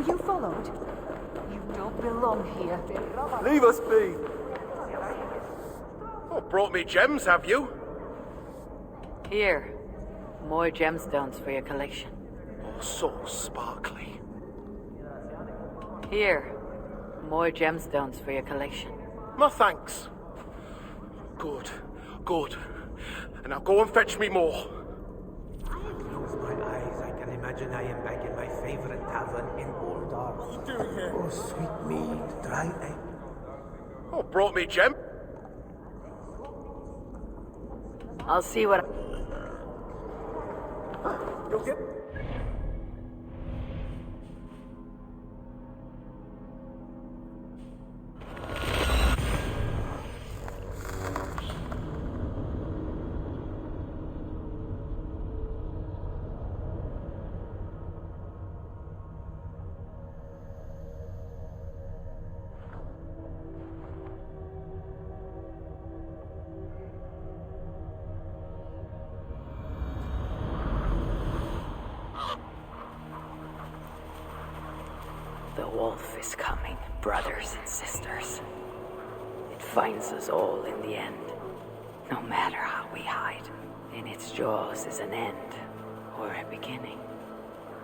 Were you followed? You don't belong here. Leave us be! Oh, brought me gems, have you? Here. More gemstones for your collection. Oh, so sparkly. Here. More gemstones for your collection. My thanks. Good, good. And now go and fetch me more. Close my eyes, I can imagine I am back in my favorite tavern in Hoard. What are you doing here? Oh, sweet mead, dry egg. Oh, brought me gem. I'll see what... You'll get... The wolf is coming, brothers and sisters. It finds us all in the end. No matter how we hide, in its jaws is an end, or a beginning.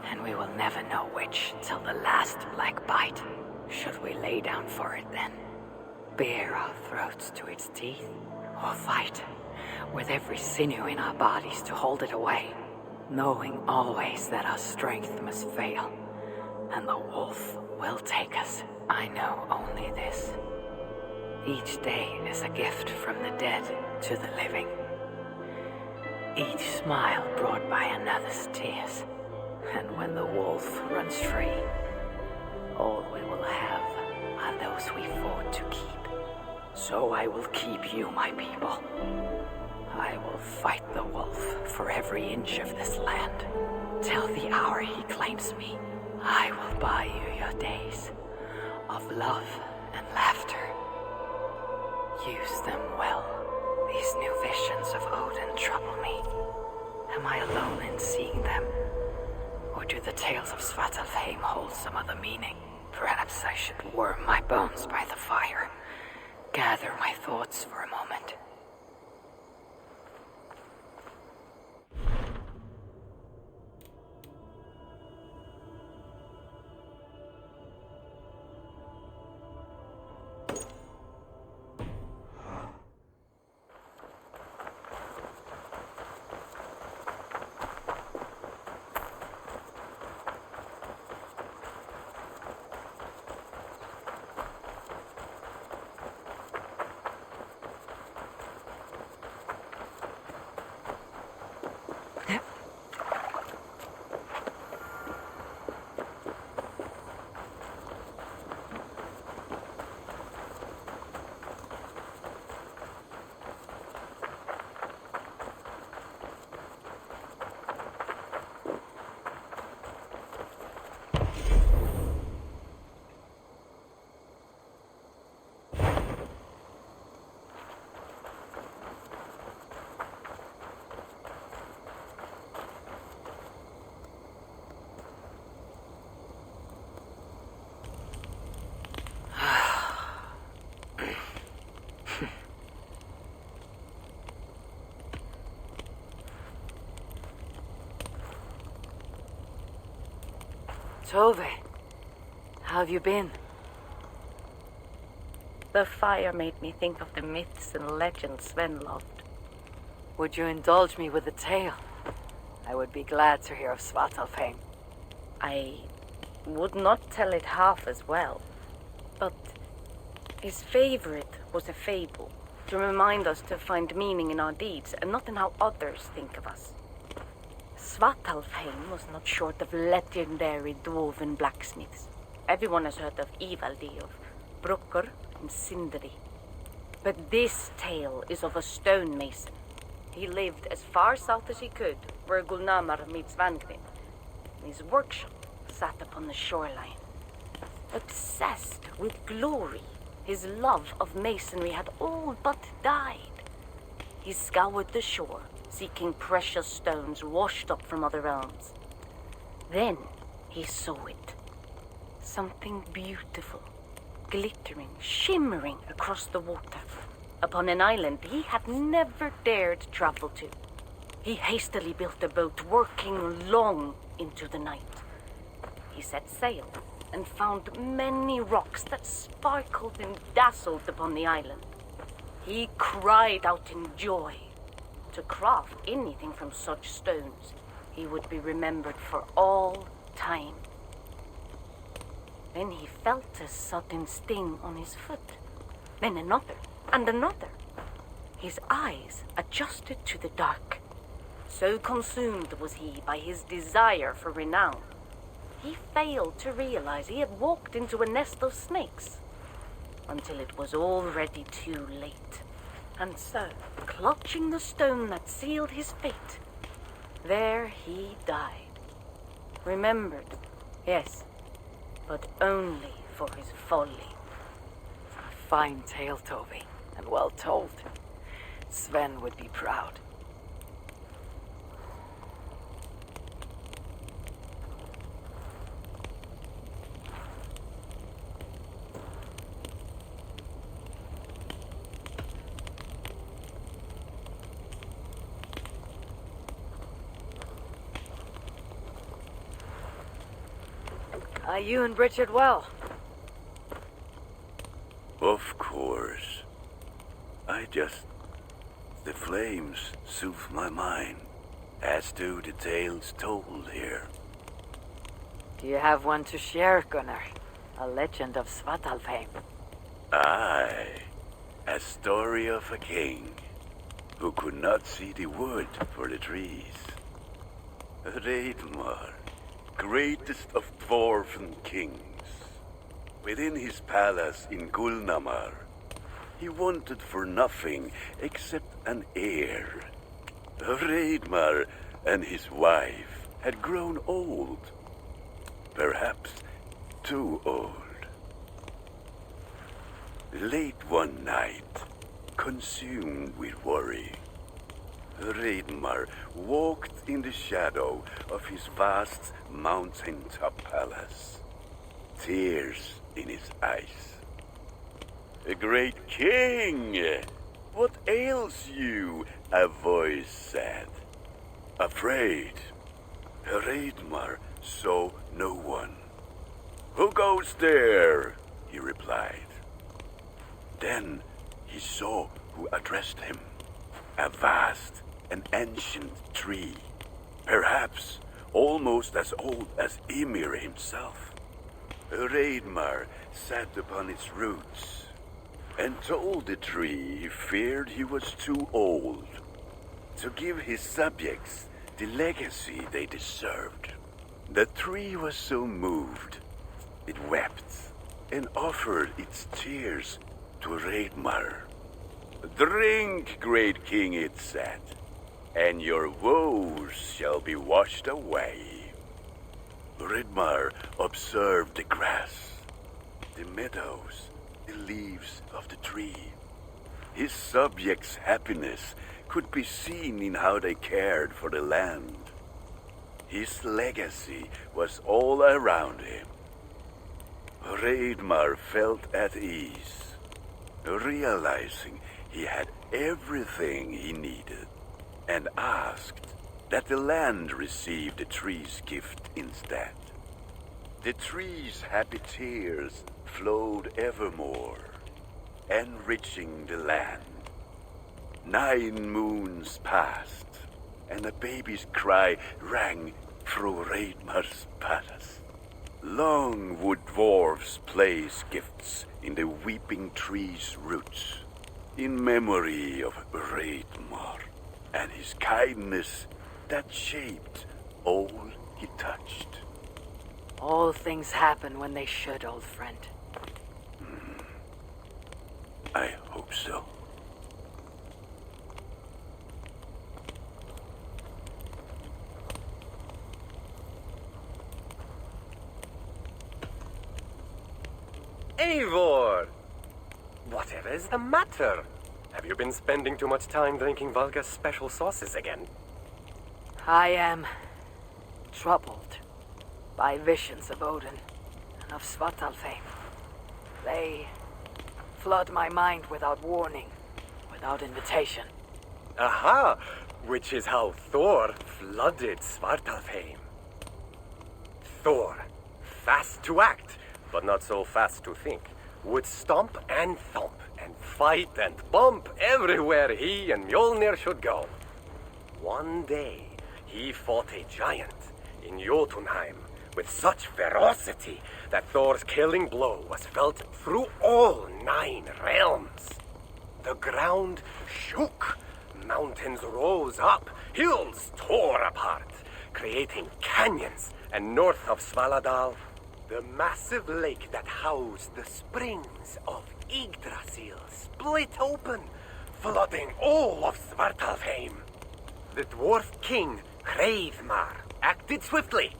And we will never know which till the last black bite. Should we lay down for it then? Bare our throats to its teeth? Or fight, with every sinew in our bodies to hold it away, knowing always that our strength must fail, and the wolf will take us. I know only this. Each day is a gift from the dead to the living. Each smile brought by another's tears. And when the wolf runs free, all we will have are those we fought to keep. So I will keep you, my people. I will fight the wolf for every inch of this land, till the hour he claims me. I will buy you your days of love and laughter. Use them well. These new visions of Odin trouble me. Am I alone in seeing them? Or do the tales of Svartalfheim hold some other meaning? Perhaps I should warm my bones by the fire. Gather my thoughts for a moment. Tove, how have you been? The fire made me think of the myths and legends Sven loved. Would you indulge me with a tale? I would be glad to hear of Svartalfheim. I would not tell it half as well, but his favorite was a fable, to remind us to find meaning in our deeds and not in how others think of us. Svartalfheim was not short of legendary dwarven blacksmiths. Everyone has heard of Ivaldi, of Brucker and Sindri. But this tale is of a stonemason. He lived as far south as he could, where Gulnamar meets Vangrin. His workshop sat upon the shoreline. Obsessed with glory, his love of masonry had all but died. He scoured the shore, seeking precious stones washed up from other realms. Then he saw it. Something beautiful, glittering, shimmering across the water, upon an island he had never dared travel to. He hastily built a boat, working long into the night. He set sail and found many rocks that sparkled and dazzled upon the island. He cried out in joy. To craft anything from such stones, he would be remembered for all time. Then he felt a sudden sting on his foot, then another and another. His eyes adjusted to the dark. So consumed was he by his desire for renown, he failed to realize he had walked into a nest of snakes, until it was already too late. And so, clutching the stone that sealed his fate, there he died. Remembered, yes, but only for his folly. A fine tale, Toby, and well told. Sven would be proud. You and Richard well? Of course. The flames soothe my mind, as do the tales told here. Do you have one to share, Gunnar? A legend of Svartalfheim? Aye, a story of a king who could not see the wood for the trees. Reidmar, greatest of dwarven kings. Within his palace in Gulnamar, he wanted for nothing except an heir. Reidmar and his wife had grown old. Perhaps too old. Late one night, consumed with worry, Reidmar walked in the shadow of his vast mountaintop palace, tears in his eyes. "A great king! What ails you?" a voice said. Afraid, Reidmar saw no one. "Who goes there?" he replied. Then he saw who addressed him. A vast and ancient tree, perhaps almost as old as Ymir himself. Reidmar sat upon its roots and told the tree he feared he was too old to give his subjects the legacy they deserved. The tree was so moved, it wept and offered its tears to Reidmar. "Drink, great king," it said, "and your woes shall be washed away." Reidmar observed the grass, the meadows, the leaves of the tree. His subjects' happiness could be seen in how they cared for the land. His legacy was all around him. Reidmar felt at ease, realizing he had everything he needed, and asked that the land receive the tree's gift instead. The tree's happy tears flowed evermore, enriching the land. 9 moons passed, and a baby's cry rang through Reidmar's palace. Long would dwarves place gifts in the weeping tree's roots, in memory of Reidmar and his kindness that shaped all he touched. All things happen when they should, old friend. I hope so. Eivor! Whatever is the matter? Have you been spending too much time drinking Valga's special sauces again? I am troubled by visions of Odin. of Svartalfheim. They flood my mind without warning, without invitation. Aha! Which is how Thor flooded Svartalfheim. Thor, fast to act, but not so fast to think, would stomp and thump and fight and bump everywhere he and Mjolnir should go. One day, he fought a giant in Jotunheim with such ferocity that Thor's killing blow was felt through all 9 realms. The ground shook, mountains rose up, hills tore apart, creating canyons, and north of Svaladal, the massive lake that housed the springs of Yggdrasil split open, flooding all of Svartalfheim. The dwarf king, Hreidmar, acted swiftly.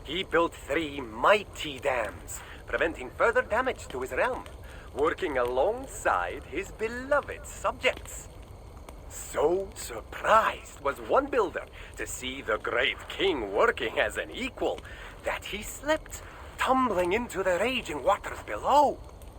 He built 3 mighty dams, preventing further damage to his realm, working alongside his beloved subjects. So surprised was one builder to see the great king working as an equal that he slipped, tumbling into the raging waters below.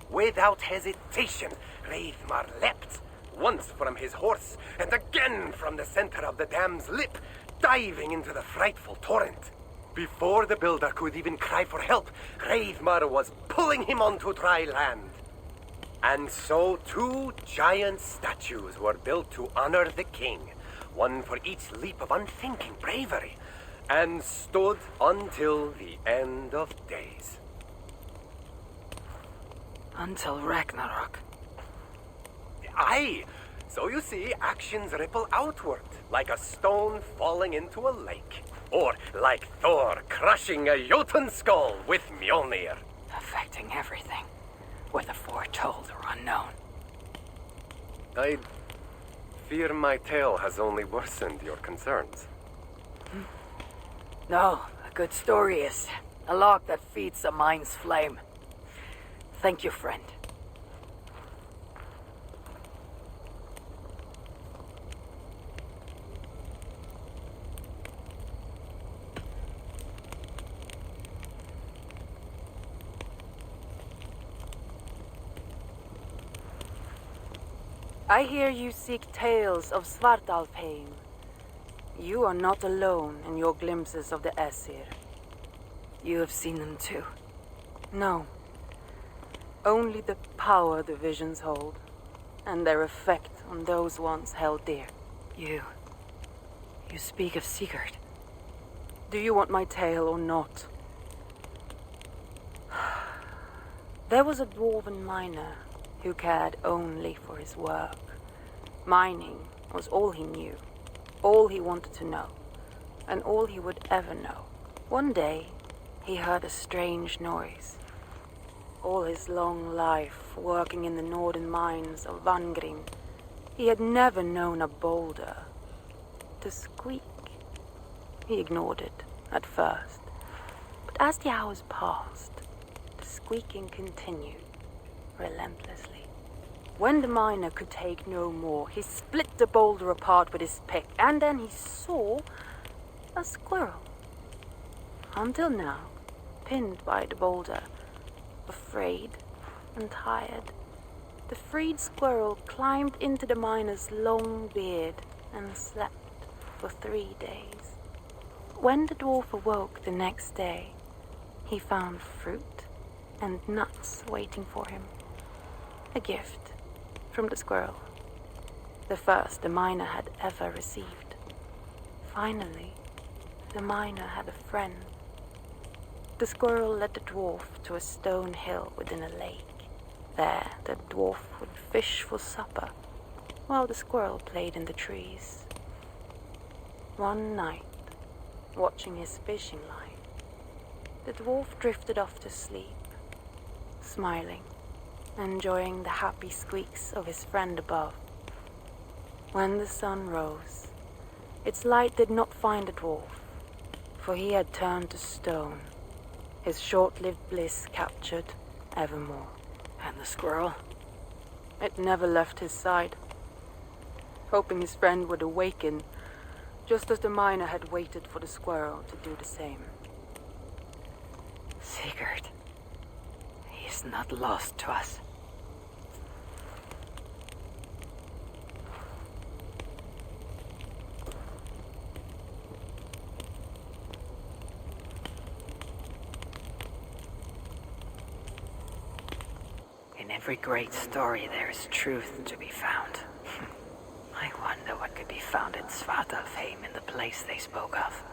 Without hesitation, Hreidmar leapt, once from his horse and again from the center of the dam's lip, diving into the frightful torrent. Before the builder could even cry for help, Hreidmar was pulling him onto dry land. And so 2 giant statues were built to honor the king, one for each leap of unthinking bravery, and stood until the end of days. Until Ragnarok. Aye! So you see, actions ripple outward, like a stone falling into a lake. Or like Thor crushing a Jotun skull with Mjolnir. Affecting everything, whether foretold or unknown. I fear my tale has only worsened your concerns. No, a good story is a log that feeds a mind's flame. Thank you, friend. I hear you seek tales of Svartalfheim. You are not alone in your glimpses of the Aesir. You have seen them too. No. Only the power the visions hold, and their effect on those once held dear. You speak of Sigurd. Do you want my tale or not? There was a dwarven miner who cared only for his work. Mining was all he knew, all he wanted to know, and all he would ever know. One day, he heard a strange noise. All his long life, working in the northern mines of Vangrim, he had never known a boulder to squeak. He ignored it at first, but as the hours passed, the squeaking continued relentlessly. When the miner could take no more, he split the boulder apart with his pick, and then he saw a squirrel. Until now, pinned by the boulder, afraid and tired, the freed squirrel climbed into the miner's long beard and slept for 3 days. When the dwarf awoke the next day, he found fruit and nuts waiting for him. A gift from the squirrel, the first the miner had ever received. Finally, the miner had a friend. The squirrel led the dwarf to a stone hill within a lake. There, the dwarf would fish for supper, while the squirrel played in the trees. One night, watching his fishing line, the dwarf drifted off to sleep, smiling, enjoying the happy squeaks of his friend above. When the sun rose, its light did not find the dwarf, for he had turned to stone, his short-lived bliss captured evermore. And the squirrel? It never left his side, hoping his friend would awaken, just as the miner had waited for the squirrel to do the same. Sigurd. is not lost to us. In every great story there is truth to be found. I wonder what could be found in Svartalfheim in the place they spoke of.